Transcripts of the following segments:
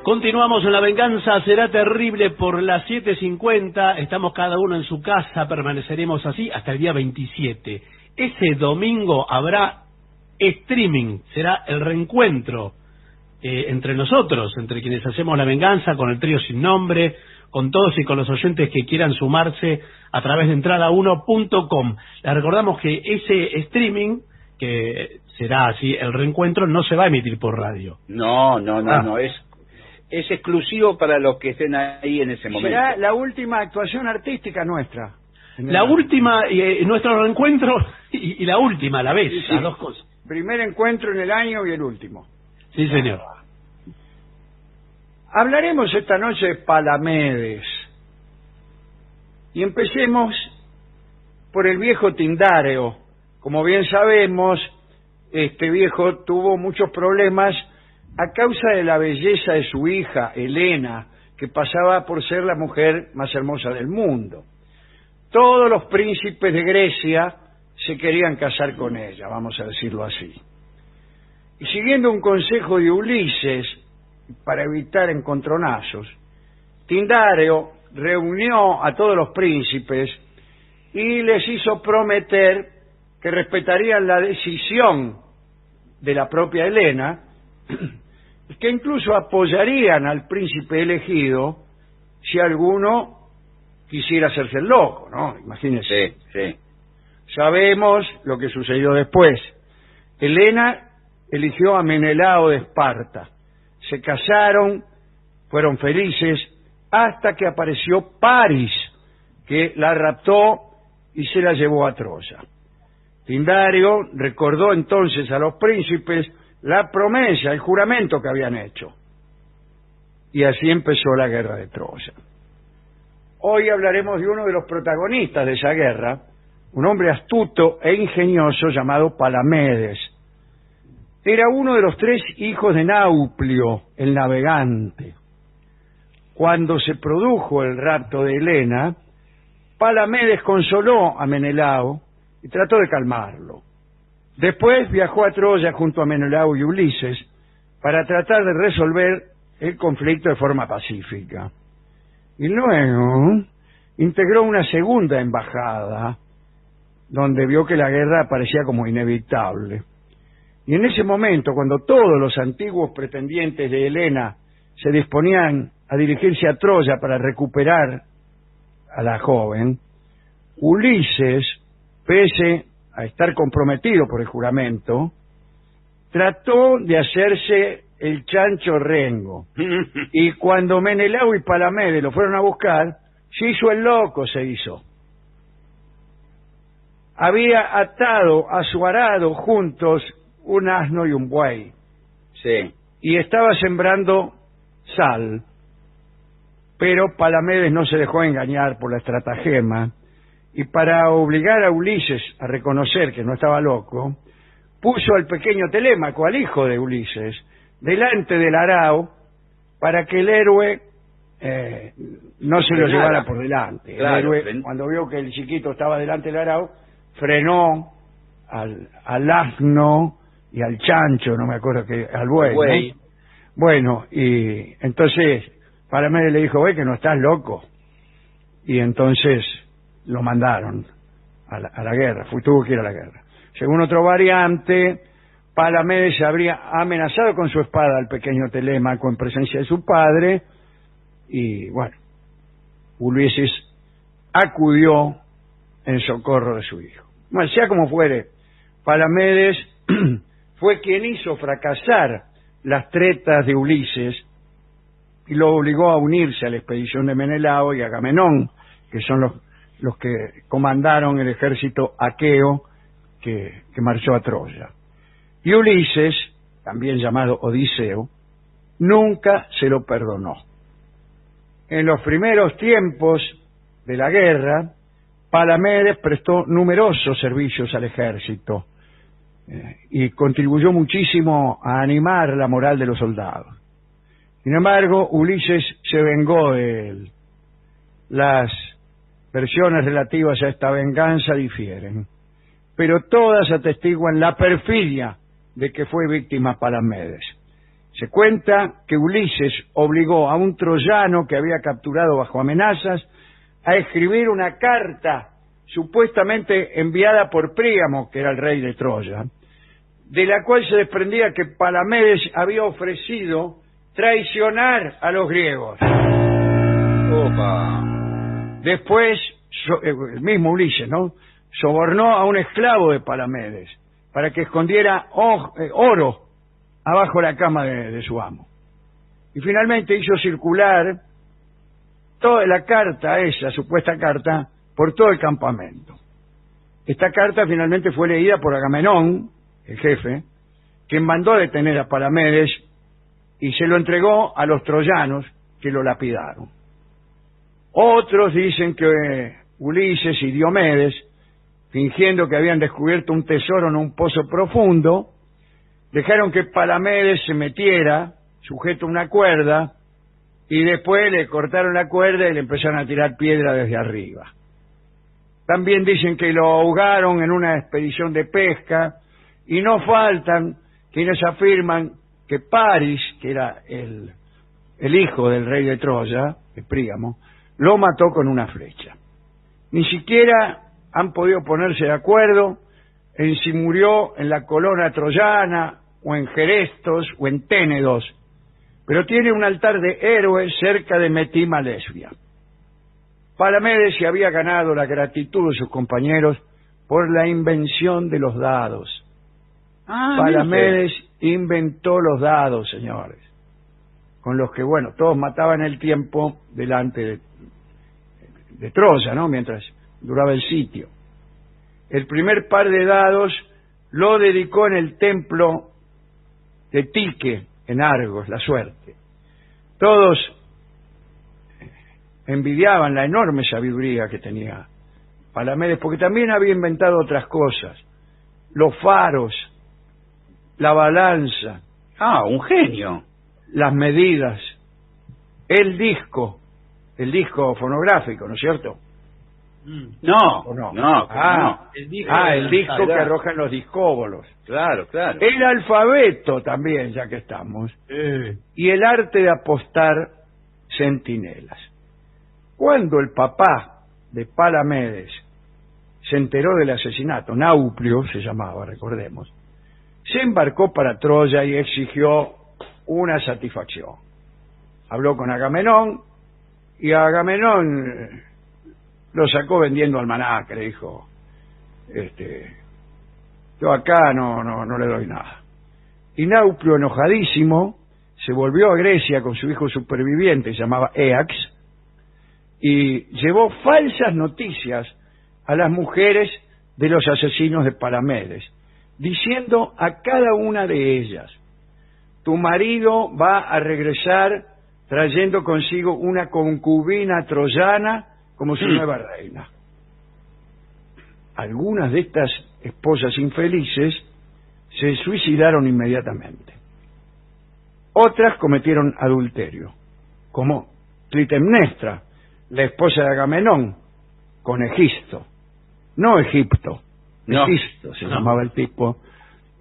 Continuamos en La Venganza Será Terrible por las 7:50. Estamos cada uno en su casa, permaneceremos así hasta el día 27. Ese domingo habrá streaming, será el reencuentro entre nosotros, entre quienes hacemos La Venganza, con el trío Sin Nombre, con todos y con los oyentes que quieran sumarse a través de entrada1.com. Les recordamos que ese streaming, que será así el reencuentro, no se va a emitir por radio. No, es exclusivo para los que estén ahí en ese momento. Será la última actuación artística nuestra. La última, nuestro reencuentro y la última a la vez, Sí. las dos cosas. Primer encuentro en el año y el último. Sí, señor. Hablaremos esta noche de Palamedes. Y empecemos por el viejo Tindáreo. Como bien sabemos, este viejo tuvo muchos problemas a causa de la belleza de su hija, Helena, que pasaba por ser la mujer más hermosa del mundo. Todos los príncipes de Grecia se querían casar con ella, vamos a decirlo así. Y siguiendo un consejo de Ulises, para evitar encontronazos, Tindáreo reunió a todos los príncipes y les hizo prometer que respetarían la decisión de la propia Helena, y que incluso apoyarían al príncipe elegido si alguno quisiera hacerse el loco, ¿no? Imagínense. Sí. Sabemos lo que sucedió después. Helena eligió a Menelao de Esparta. Se casaron, fueron felices, hasta que apareció Paris, que la raptó y se la llevó a Troya. Tindáreo recordó entonces a los príncipes la promesa, el juramento que habían hecho. Y así empezó la guerra de Troya. Hoy hablaremos de uno de los protagonistas de esa guerra, un hombre astuto e ingenioso llamado Palamedes. Era uno de los 3 hijos de Nauplio, el navegante. Cuando se produjo el rapto de Helena, Palamedes consoló a Menelao y trató de calmarlo. Después viajó a Troya junto a Menelao y Ulises para tratar de resolver el conflicto de forma pacífica. Y luego integró una segunda embajada, donde vio que la guerra parecía como inevitable. Y en ese momento, cuando todos los antiguos pretendientes de Helena se disponían a dirigirse a Troya para recuperar a la joven, Ulises, pese a estar comprometido por el juramento, trató de hacerse el chancho rengo. Y cuando Menelao y Palamedes lo fueron a buscar, se hizo el loco, se hizo. Había atado a su arado juntos un asno y un buey. Sí. Y estaba sembrando sal. Pero Palamedes no se dejó engañar por la estratagema, y para obligar a Ulises a reconocer que no estaba loco, puso al pequeño Telémaco, al hijo de Ulises, delante del arao para que el héroe no se lo llevara por delante. Claro, el héroe, cuando vio que el chiquito estaba delante del arao, frenó al asno y al chancho, no me acuerdo, que al buey. ¿No? Bueno, y entonces Palamedes le dijo, ve que no estás loco. Y entonces lo mandaron a la guerra, tuvo que ir a la guerra. Según otro variante, Palamedes habría amenazado con su espada al pequeño Telémaco en presencia de su padre, y bueno, Ulises acudió en socorro de su hijo. Bueno, sea como fuere, Palamedes fue quien hizo fracasar las tretas de Ulises y lo obligó a unirse a la expedición de Menelao y Agamenón, que son los que comandaron el ejército aqueo que marchó a Troya. Y Ulises, también llamado Odiseo, nunca se lo perdonó. En los primeros tiempos de la guerra, Palamedes prestó numerosos servicios al ejército y contribuyó muchísimo a animar la moral de los soldados. Sin embargo, Ulises se vengó de él. Las versiones relativas a esta venganza difieren, pero todas atestiguan la perfidia de que fue víctima Palamedes. Se cuenta que Ulises obligó a un troyano que había capturado bajo amenazas a escribir una carta supuestamente enviada por Príamo, que era el rey de Troya, de la cual se desprendía que Palamedes había ofrecido traicionar a los griegos. Opa. Después, el mismo Ulises, ¿no?, sobornó a un esclavo de Palamedes para que escondiera oro abajo la cama de su amo. Y finalmente hizo circular toda la carta, esa supuesta carta, por todo el campamento. Esta carta finalmente fue leída por Agamenón, el jefe, quien mandó detener a Palamedes y se lo entregó a los troyanos, que lo lapidaron. Otros dicen que Ulises y Diomedes, fingiendo que habían descubierto un tesoro en un pozo profundo, dejaron que Palamedes se metiera, sujeto a una cuerda, y después le cortaron la cuerda y le empezaron a tirar piedra desde arriba. También dicen que lo ahogaron en una expedición de pesca, y no faltan quienes afirman que Paris, que era el hijo del rey de Troya, de Príamo, lo mató con una flecha. Ni siquiera han podido ponerse de acuerdo en si murió en la colona troyana, o en Gerestos, o en Ténedos, pero tiene un altar de héroes cerca de Metima Lesbia. Palamedes se había ganado la gratitud de sus compañeros por la invención de los dados. Palamedes inventó los dados, señores, con los que, bueno, todos mataban el tiempo delante de Troya, ¿no?, mientras duraba el sitio. El primer par de dados lo dedicó en el templo de Tique, en Argos, la suerte. Todos envidiaban la enorme sabiduría que tenía Palamedes, porque también había inventado otras cosas: los faros, la balanza. Un genio. Las medidas, el disco fonográfico, ¿no es cierto? No, ¿O no? No. El disco que arrojan los discóbolos. Claro. El alfabeto también, ya que estamos. Y el arte de apostar centinelas. Cuando el papá de Palamedes se enteró del asesinato, Nauplio se llamaba, recordemos, se embarcó para Troya y exigió una satisfacción. Habló con Agamenón, y Agamenón lo sacó vendiendo almanaque. Le dijo: yo acá no le doy nada. Y Nauplio, enojadísimo, se volvió a Grecia con su hijo superviviente, se llamaba Éax, y llevó falsas noticias a las mujeres de los asesinos de Palamedes, diciendo a cada una de ellas: tu marido va a regresar trayendo consigo una concubina troyana como su nueva reina. Algunas de estas esposas infelices se suicidaron inmediatamente. Otras cometieron adulterio, como Clitemnestra, la esposa de Agamenón, con Egisto. No Egipto, Egisto se llamaba el tipo.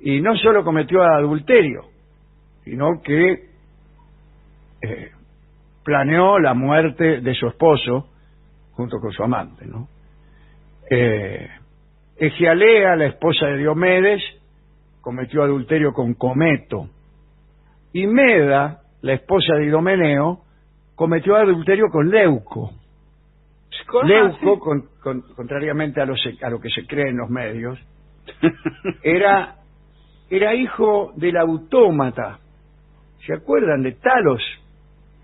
Y no solo cometió adulterio, sino que planeó la muerte de su esposo junto con su amante, ¿no? Egialea, la esposa de Diomedes, cometió adulterio con Cometo. Y Meda, la esposa de Idomeneo, cometió adulterio con Leuco. Leuco, contrariamente a lo que se cree en los medios, era hijo del autómata. ¿Se acuerdan de Talos?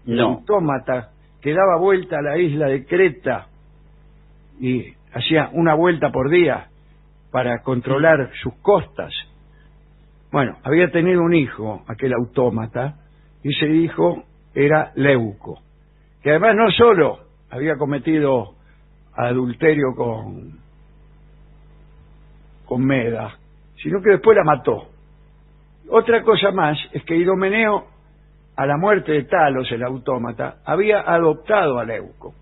El autómata que daba vuelta a la isla de Creta y hacía una vuelta por día para controlar sus costas. Bueno, había tenido un hijo, aquel autómata, y ese hijo era Leuco, que además no solo había cometido adulterio con Meda, sino que después la mató. Otra cosa más es que Idomeneo, a la muerte de Talos, el autómata, había adoptado a Leuco.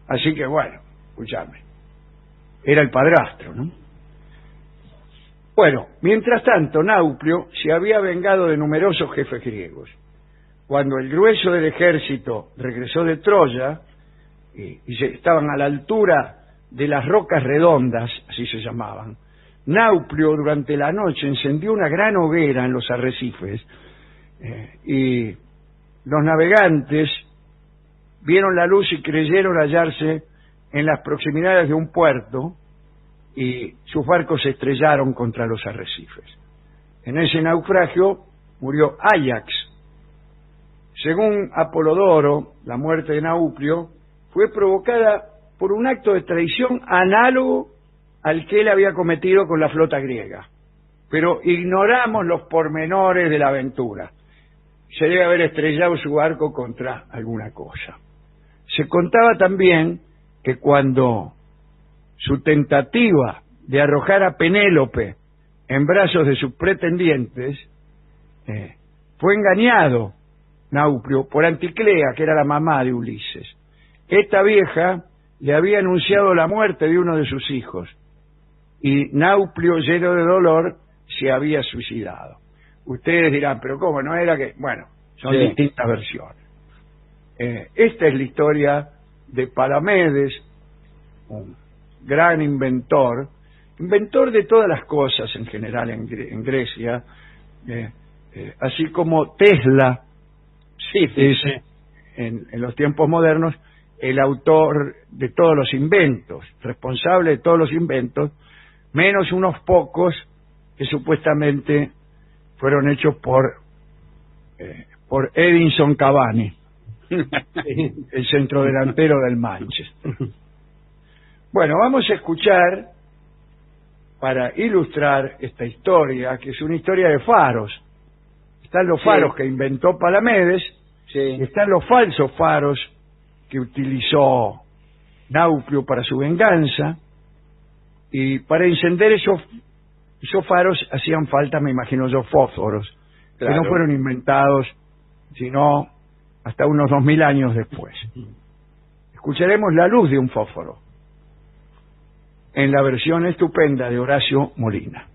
Así que, bueno, escuchadme, era el padrastro, ¿no? Bueno, mientras tanto, Nauplio se había vengado de numerosos jefes griegos. Cuando el grueso del ejército regresó de Troya, y estaban a la altura de las rocas redondas, así se llamaban, Nauplio durante la noche encendió una gran hoguera en los arrecifes, y los navegantes vieron la luz y creyeron hallarse en las proximidades de un puerto, y sus barcos se estrellaron contra los arrecifes. En ese naufragio murió Áyax. Según Apolodoro, la muerte de Nauplio fue provocada por un acto de traición análogo al que él había cometido con la flota griega. Pero ignoramos los pormenores de la aventura. Se debe haber estrellado su barco contra alguna cosa. Se contaba también que cuando su tentativa de arrojar a Penélope en brazos de sus pretendientes, fue engañado Nauplio por Anticlea, que era la mamá de Ulises. Esta vieja le había anunciado la muerte de uno de sus hijos, y Nauplio, lleno de dolor, se había suicidado. Ustedes dirán, pero ¿cómo? ¿No era que...? Bueno, son distintas versiones. Esta es la historia de Palamedes, un gran inventor de todas las cosas en general en Grecia, así como Tesla es en los tiempos modernos el autor de todos los inventos, responsable de todos los inventos, menos unos pocos que supuestamente fueron hechos por Edinson Cavani, el centrodelantero del Manchester. Bueno, vamos a escuchar, para ilustrar esta historia, que es una historia de faros. Están los faros que inventó Palamedes, y están los falsos faros que utilizó Nauplio para su venganza, y para encender esos faros hacían falta, me imagino yo, fósforos, que no fueron inventados sino hasta unos 2000 años después. Escucharemos La luz de un fósforo, en la versión estupenda de Horacio Molina.